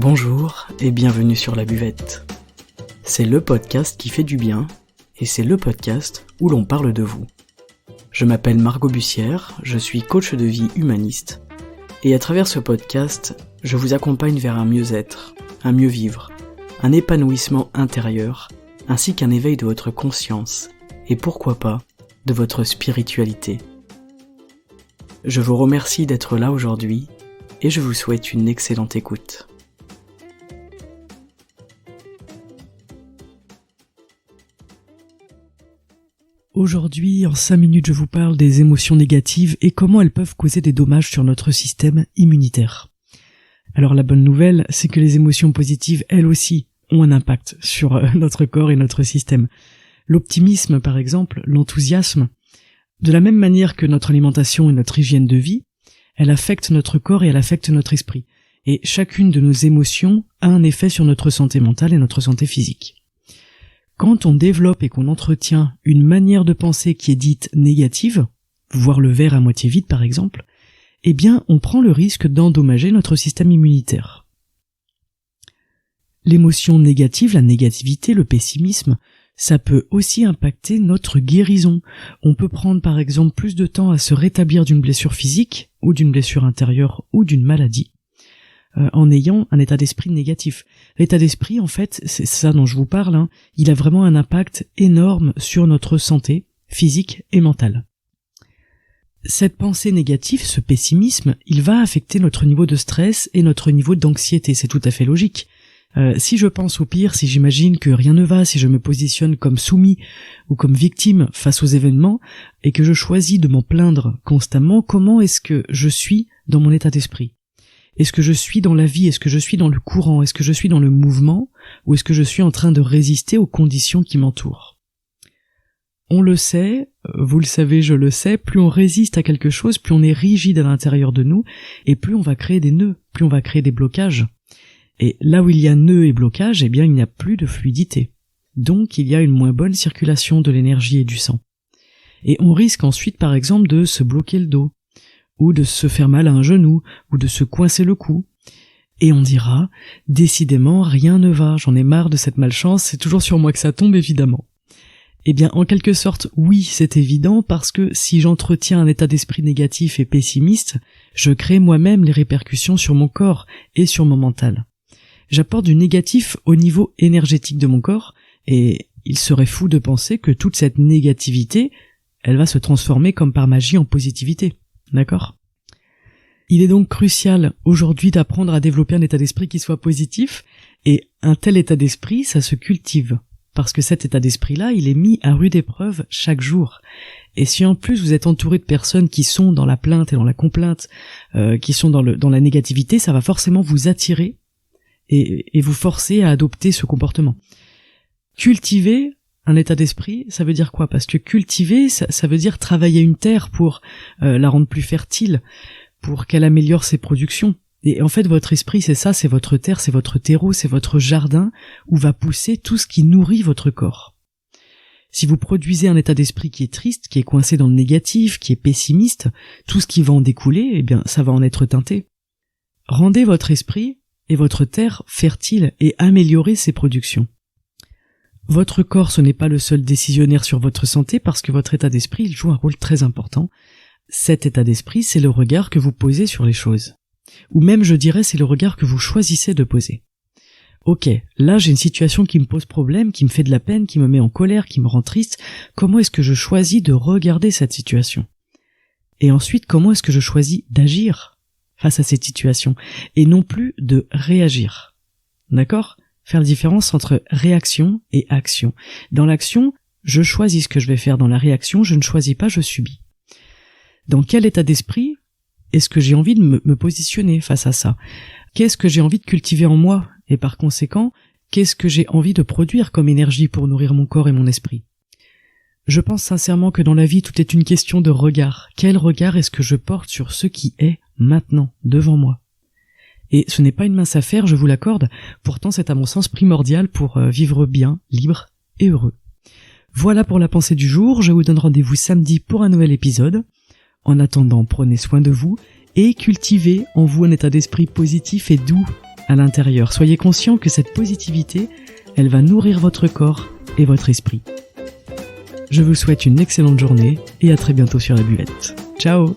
Bonjour et bienvenue sur La Buvette. C'est le podcast qui fait du bien et c'est le podcast où l'on parle de vous. Je m'appelle Margot Bussière, je suis coach de vie humaniste et à travers ce podcast, je vous accompagne vers un mieux-être, un mieux vivre, un épanouissement intérieur ainsi qu'un éveil de votre conscience et pourquoi pas de votre spiritualité. Je vous remercie d'être là aujourd'hui et je vous souhaite une excellente écoute. Aujourd'hui, en 5 minutes, je vous parle des émotions négatives et comment elles peuvent causer des dommages sur notre système immunitaire. Alors la bonne nouvelle, c'est que les émotions positives, elles aussi, ont un impact sur notre corps et notre système. L'optimisme, par exemple, l'enthousiasme, de la même manière que notre alimentation et notre hygiène de vie, elle affecte notre corps et elle affecte notre esprit. Et chacune de nos émotions a un effet sur notre santé mentale et notre santé physique. Quand on développe et qu'on entretient une manière de penser qui est dite négative, voir le verre à moitié vide par exemple, eh bien on prend le risque d'endommager notre système immunitaire. L'émotion négative, la négativité, le pessimisme, ça peut aussi impacter notre guérison. On peut prendre par exemple plus de temps à se rétablir d'une blessure physique, ou d'une blessure intérieure, ou d'une maladie, en ayant un état d'esprit négatif. L'état d'esprit, en fait, c'est ça dont je vous parle, il a vraiment un impact énorme sur notre santé physique et mentale. Cette pensée négative, ce pessimisme, il va affecter notre niveau de stress et notre niveau d'anxiété, c'est tout à fait logique. Si je pense au pire, si j'imagine que rien ne va, si je me positionne comme soumis ou comme victime face aux événements et que je choisis de m'en plaindre constamment, comment est-ce que je suis dans mon état d'esprit ? Est-ce que je suis dans la vie ? Est-ce que je suis dans le courant ? Est-ce que je suis dans le mouvement ? Ou est-ce que je suis en train de résister aux conditions qui m'entourent ? On le sait, vous le savez, je le sais, plus on résiste à quelque chose, plus on est rigide à l'intérieur de nous, et plus on va créer des nœuds, plus on va créer des blocages. Et là où il y a nœuds et blocages, eh bien il n'y a plus de fluidité. Donc il y a une moins bonne circulation de l'énergie et du sang. Et on risque ensuite par exemple de se bloquer le dos, ou de se faire mal à un genou, ou de se coincer le cou. Et on dira, décidément, rien ne va, j'en ai marre de cette malchance, c'est toujours sur moi que ça tombe évidemment. Eh bien, en quelque sorte, oui, c'est évident, parce que si j'entretiens un état d'esprit négatif et pessimiste, je crée moi-même les répercussions sur mon corps et sur mon mental. J'apporte du négatif au niveau énergétique de mon corps, et il serait fou de penser que toute cette négativité, elle va se transformer comme par magie en positivité. D'accord ? Il est donc crucial aujourd'hui d'apprendre à développer un état d'esprit qui soit positif, et un tel état d'esprit, ça se cultive, parce que cet état d'esprit-là, il est mis à rude épreuve chaque jour. Et si en plus vous êtes entouré de personnes qui sont dans la plainte et dans la complainte, qui sont dans la négativité, ça va forcément vous attirer et vous forcer à adopter ce comportement. Cultiver un état d'esprit, ça veut dire quoi ? Parce que cultiver, ça veut dire travailler une terre pour la rendre plus fertile, pour qu'elle améliore ses productions. Et en fait, votre esprit, c'est ça, c'est votre terre, c'est votre terreau, c'est votre jardin où va pousser tout ce qui nourrit votre corps. Si vous produisez un état d'esprit qui est triste, qui est coincé dans le négatif, qui est pessimiste, tout ce qui va en découler, eh bien, ça va en être teinté. Rendez votre esprit et votre terre fertile et améliorez ses productions. Votre corps, ce n'est pas le seul décisionnaire sur votre santé parce que votre état d'esprit, il joue un rôle très important. Cet état d'esprit, c'est le regard que vous posez sur les choses. Ou même, je dirais, c'est le regard que vous choisissez de poser. Ok, là j'ai une situation qui me pose problème, qui me fait de la peine, qui me met en colère, qui me rend triste. Comment est-ce que je choisis de regarder cette situation ? Et ensuite, comment est-ce que je choisis d'agir face à cette situation ? Et non plus de réagir. D'accord ? Faire la différence entre réaction et action. Dans l'action, je choisis ce que je vais faire. Dans la réaction, je ne choisis pas, je subis. Dans quel état d'esprit est-ce que j'ai envie de me positionner face à ça ? Qu'est-ce que j'ai envie de cultiver en moi ? Et par conséquent, qu'est-ce que j'ai envie de produire comme énergie pour nourrir mon corps et mon esprit ? Je pense sincèrement que dans la vie, tout est une question de regard. Quel regard est-ce que je porte sur ce qui est maintenant, devant moi ? Et ce n'est pas une mince affaire, je vous l'accorde, pourtant c'est à mon sens primordial pour vivre bien, libre et heureux. Voilà pour la pensée du jour, je vous donne rendez-vous samedi pour un nouvel épisode. En attendant, prenez soin de vous et cultivez en vous un état d'esprit positif et doux à l'intérieur. Soyez conscient que cette positivité, elle va nourrir votre corps et votre esprit. Je vous souhaite une excellente journée et à très bientôt sur la buvette. Ciao!